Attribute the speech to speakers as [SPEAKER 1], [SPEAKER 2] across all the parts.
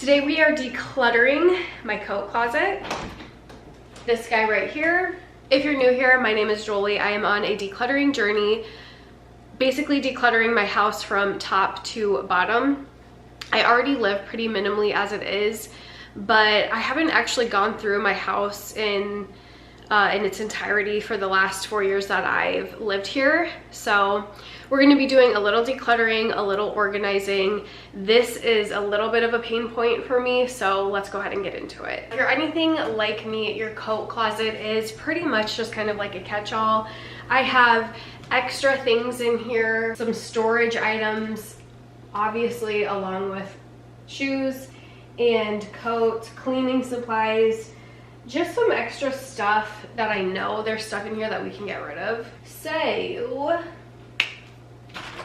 [SPEAKER 1] Today we are decluttering my coat closet. This guy right here. If you're new here, my name is Jolie. I am on a decluttering journey, basically decluttering my house from top to bottom. I already live pretty minimally as it is, but I haven't actually gone through my house in its entirety for the last 4 years that I've lived here. So we're going to be doing a little decluttering, a little organizing. This is a little bit of a pain point for me, so let's go ahead and get into it. If you're anything like me, your coat closet is pretty much just kind of like a catch-all. I have extra things in here, some storage items, obviously, along with shoes and coats, cleaning supplies, just some extra stuff that I know there's stuff in here that we can get rid of. So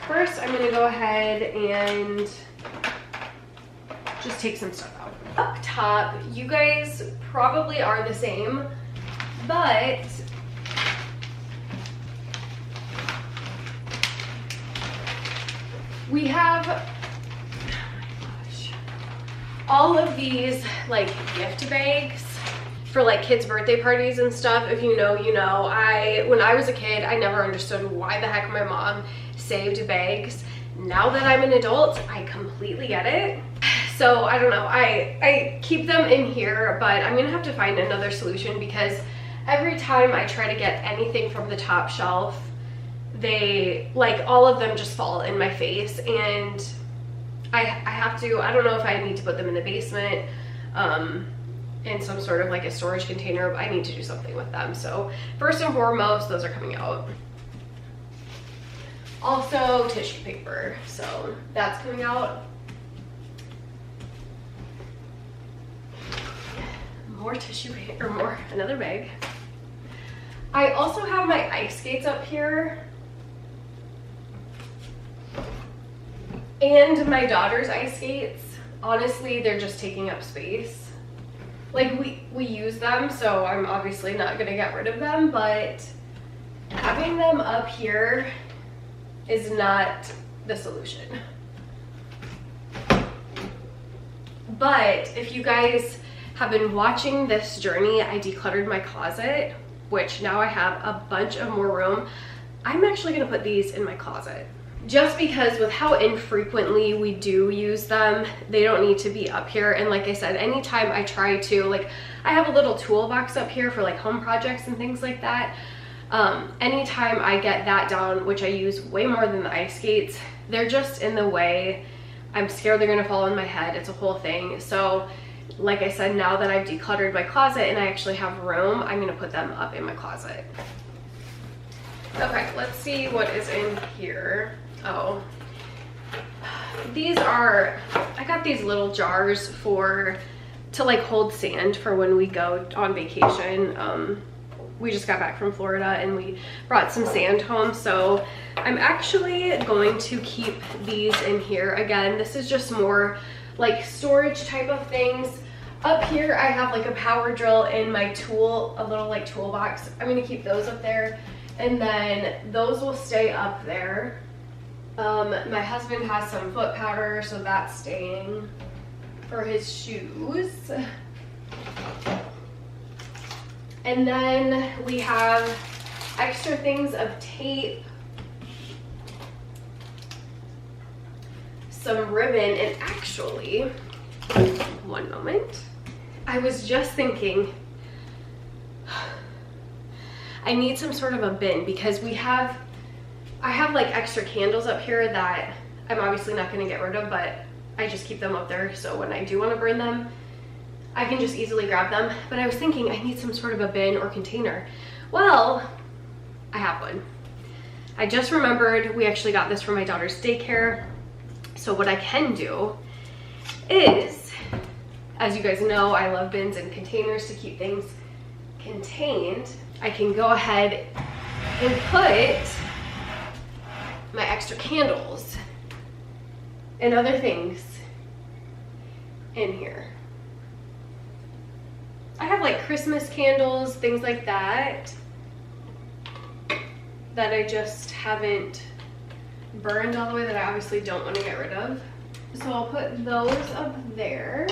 [SPEAKER 1] first I'm gonna go ahead and just take some stuff out. Up top, you guys probably are the same, but we have, oh my gosh, all of these like gift bags for like kids' birthday parties and stuff. If you know, you know. When I was a kid, I never understood why the heck my mom saved bags. Now that I'm an adult, I completely get it. So I don't know, I keep them in here, but I'm gonna have to find another solution because every time I try to get anything from the top shelf, they, like, all of them just fall in my face, and I have to, I don't know if I need to put them in the basement, in some sort of like a storage container, but I need to do something with them. So first and foremost, those are coming out. Also tissue paper, so that's coming out. More tissue paper, more, another bag. I also have my ice skates up here and my daughter's ice skates. Honestly, they're just taking up space. Like, we use them, so I'm obviously not gonna get rid of them, but having them up here is not the solution. But if you guys have been watching this journey, I decluttered my closet, which now I have a bunch of more room. I'm actually gonna put these in my closet. Just because with how infrequently we do use them, they don't need to be up here. And like I said, anytime I try to, like, I have a little toolbox up here for like home projects and things like that. Anytime I get that down, which I use way more than the ice skates, they're just in the way. I'm scared they're gonna fall on my head. It's a whole thing. So like I said, now that I've decluttered my closet and I actually have room, I'm gonna put them up in my closet. Okay, let's see what is in here. Oh, these are, I got these little jars to like hold sand for when we go on vacation. We just got back from Florida and we brought some sand home, so I'm actually going to keep these in here. Again, this is just more like storage type of things. Up here I have like a power drill and my tool, a little like toolbox. I'm gonna keep those up there, and then those will stay up there. My husband has some foot powder, so that's staying for his shoes. And then we have extra things of tape, some ribbon, and actually, one moment, I was just thinking I need some sort of a bin because I have like extra candles up here that I'm obviously not going to get rid of, but I just keep them up there so when I do want to burn them, I can just easily grab them. But I was thinking I need some sort of a bin or container. Well, I have one. I just remembered we actually got this from my daughter's daycare. So what I can do is, as you guys know, I love bins and containers to keep things contained. I can go ahead and put my extra candles and other things in here. I have like Christmas candles, things like that, that I just haven't burned all the way, that I obviously don't want to get rid of. So I'll put those up there.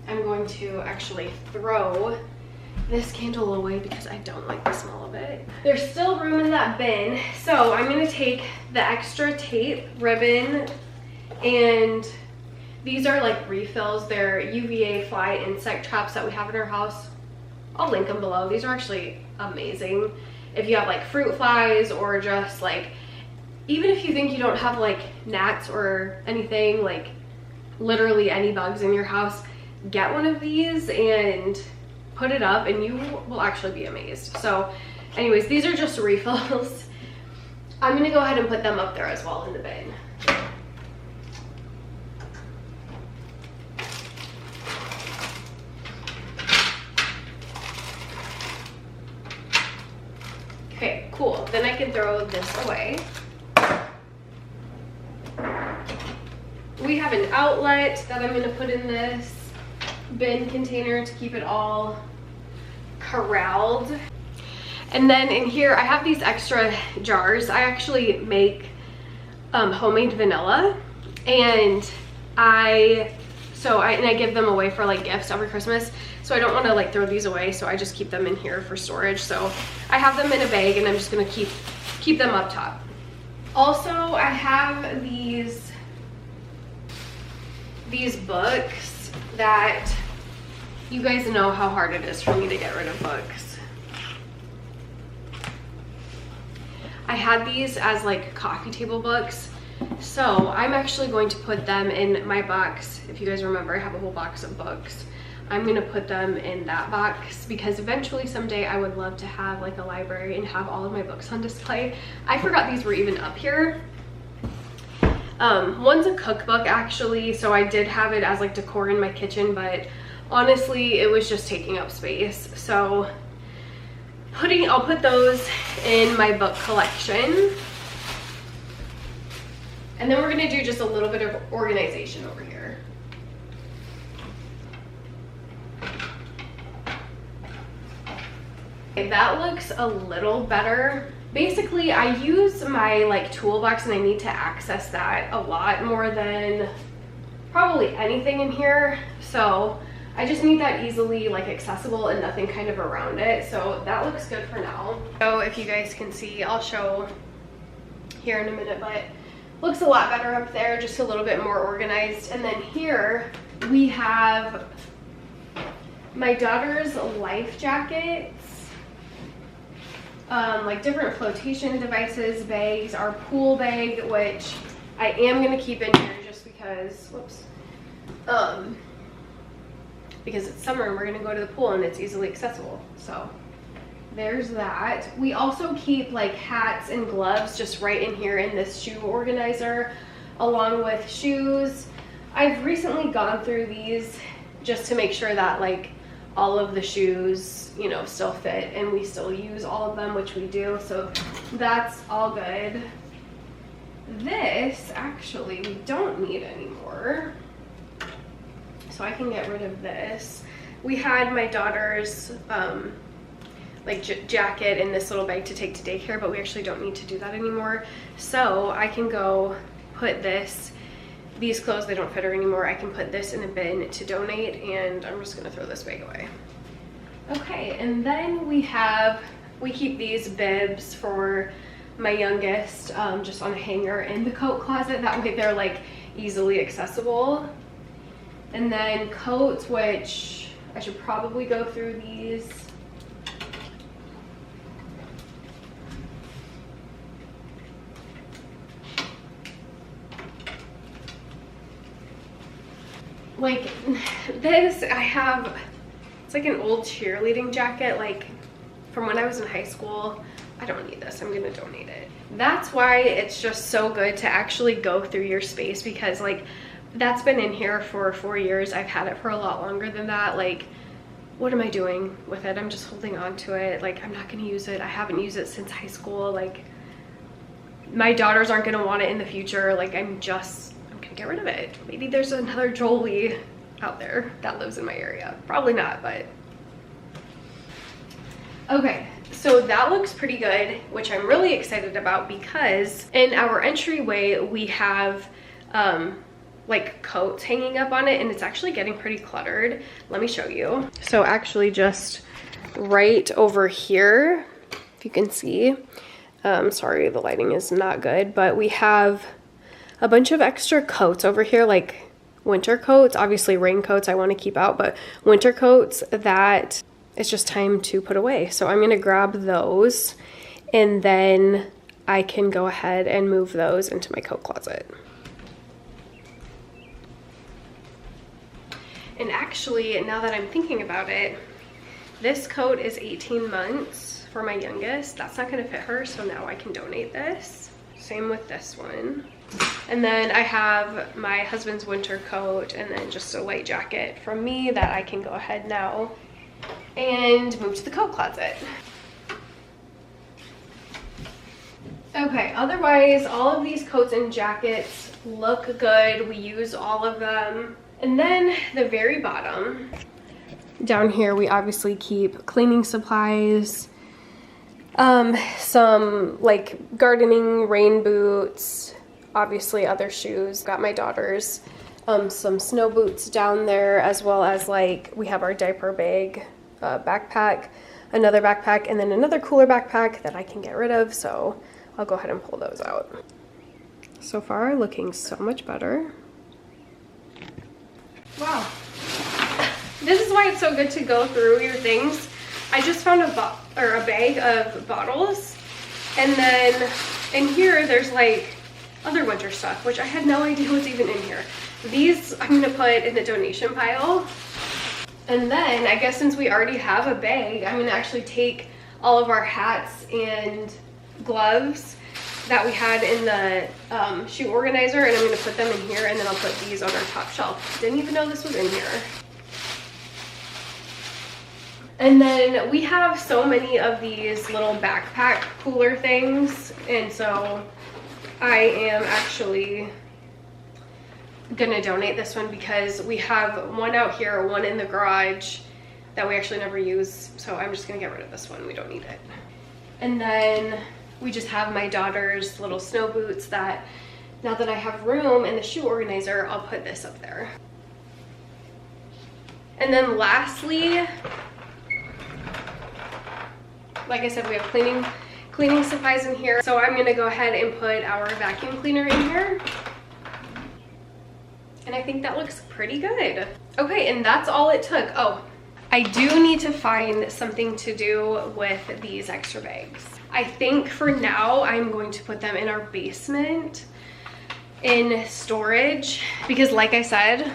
[SPEAKER 1] I'm going to actually throw this candle away because I don't like the smell of it. There's still room in that bin, so I'm gonna take the extra tape, ribbon, and these are like refills. They're UVA fly insect traps that we have in our house. I'll link them below. These are actually amazing. If you have like fruit flies, or just like, even if you think you don't have like gnats or anything, like literally any bugs in your house, get one of these and put it up and you will actually be amazed. So anyways, these are just refills. I'm gonna go ahead and put them up there as well in the bin. Okay, cool. Then I can throw this away. We have an outlet that I'm gonna put in this bin container to keep it all corralled. And then in here, I have these extra jars. I actually make homemade vanilla, and I give them away for like gifts every Christmas. So I don't want to like throw these away, so I just keep them in here for storage. So I have them in a bag, and I'm just gonna keep them up top. Also, I have these books that, you guys know how hard it is for me to get rid of books. I had these as like coffee table books, so I'm actually going to put them in my box. If you guys remember, I have a whole box of books. I'm gonna put them in that box because eventually someday I would love to have like a library and have all of my books on display. I forgot these were even up here. One's a cookbook actually, so I did have it as like decor in my kitchen, but honestly it was just taking up space. So I'll put those in my book collection. And then we're gonna do just a little bit of organization over here. Okay, that looks a little better. Basically, I use my like toolbox, and I need to access that a lot more than probably anything in here. So I just need that easily like accessible and nothing kind of around it. So that looks good for now. So if you guys can see, I'll show here in a minute, but looks a lot better up there, just a little bit more organized. And then here we have my daughter's life jackets, like different flotation devices, bags, our pool bag, which I am gonna keep in here just because, whoops, because it's summer and we're gonna go to the pool and it's easily accessible. So there's that. We also keep like hats and gloves just right in here in this shoe organizer, along with shoes. I've recently gone through these just to make sure that like all of the shoes, you know, still fit and we still use all of them, which we do. So that's all good. This actually we don't need anymore, so I can get rid of this. We had my daughter's like jacket in this little bag to take to daycare, but we actually don't need to do that anymore. So I can go put these clothes, they don't fit her anymore. I can put this in a bin to donate, and I'm just gonna throw this bag away. Okay, and then we keep these bibs for my youngest just on a hanger in the coat closet. That way they're like easily accessible. And then coats, which I should probably go through these. Like this, it's like an old cheerleading jacket, like from when I was in high school. I don't need this, I'm gonna donate it. That's why it's just so good to actually go through your space, because like that's been in here for 4 years. I've had it for a lot longer than that. Like, what am I doing with it? I'm just holding on to it. Like, I'm not gonna use it. I haven't used it since high school. Like, my daughters aren't gonna want it in the future. Like, I'm gonna get rid of it. Maybe there's another Jolie out there that lives in my area. Probably not, but. Okay, So that looks pretty good, which I'm really excited about because in our entryway we have like coats hanging up on it, and it's actually getting pretty cluttered. Let me show you. So actually just right over here, if you can see, sorry the lighting is not good, but we have a bunch of extra coats over here, like winter coats. Obviously raincoats I want to keep out, but winter coats that it's just time to put away. So I'm gonna grab those and then I can go ahead and move those into my coat closet. And actually, now that I'm thinking about it, this coat is 18 months for my youngest. That's not gonna fit her, so now I can donate this. Same with this one. And then I have my husband's winter coat and then just a light jacket from me that I can go ahead now and move to the coat closet. Okay, otherwise all of these coats and jackets look good. We use all of them. And then the very bottom, down here we obviously keep cleaning supplies, some like gardening rain boots, obviously other shoes. Got my daughter's some snow boots down there, as well as like we have our diaper bag, backpack, another backpack, and then another cooler backpack that I can get rid of, so I'll go ahead and pull those out. So far looking so much better. Wow, this is why it's so good to go through your things. I just found a bag of bottles, and then in here there's like other winter stuff, which I had no idea was even in here. These I'm gonna put in the donation pile. And then I guess since we already have a bag, I'm gonna actually take all of our hats and gloves that we had in the shoe organizer, and I'm gonna put them in here, and then I'll put these on our top shelf. Didn't even know this was in here. And then we have so many of these little backpack cooler things, and so I am actually gonna donate this one because we have one out here, one in the garage that we actually never use, so I'm just gonna get rid of this one. We don't need it. And then we just have my daughter's little snow boots that, now that I have room in the shoe organizer, I'll put this up there. And then lastly, like I said, we have cleaning supplies in here. So I'm gonna go ahead and put our vacuum cleaner in here. And I think that looks pretty good. Okay, and that's all it took. Oh, I do need to find something to do with these extra bags. I think for now, I'm going to put them in our basement in storage because like I said,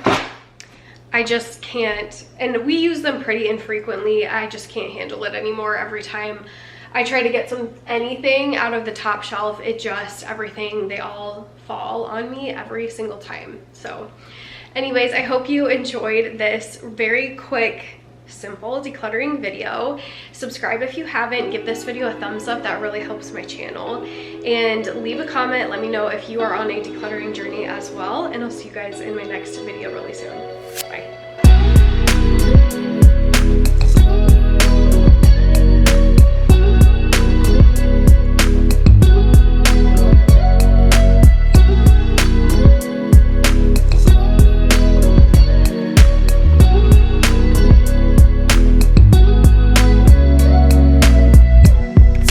[SPEAKER 1] I just can't, and we use them pretty infrequently. I just can't handle it anymore. Every time I try to get anything out of the top shelf, it just, everything, they all fall on me every single time. So anyways, I hope you enjoyed this very quick, simple decluttering video. Subscribe if you haven't, give this video a thumbs up, that really helps my channel, and leave a comment. Let me know if you are on a decluttering journey as well, and I'll see you guys in my next video really soon.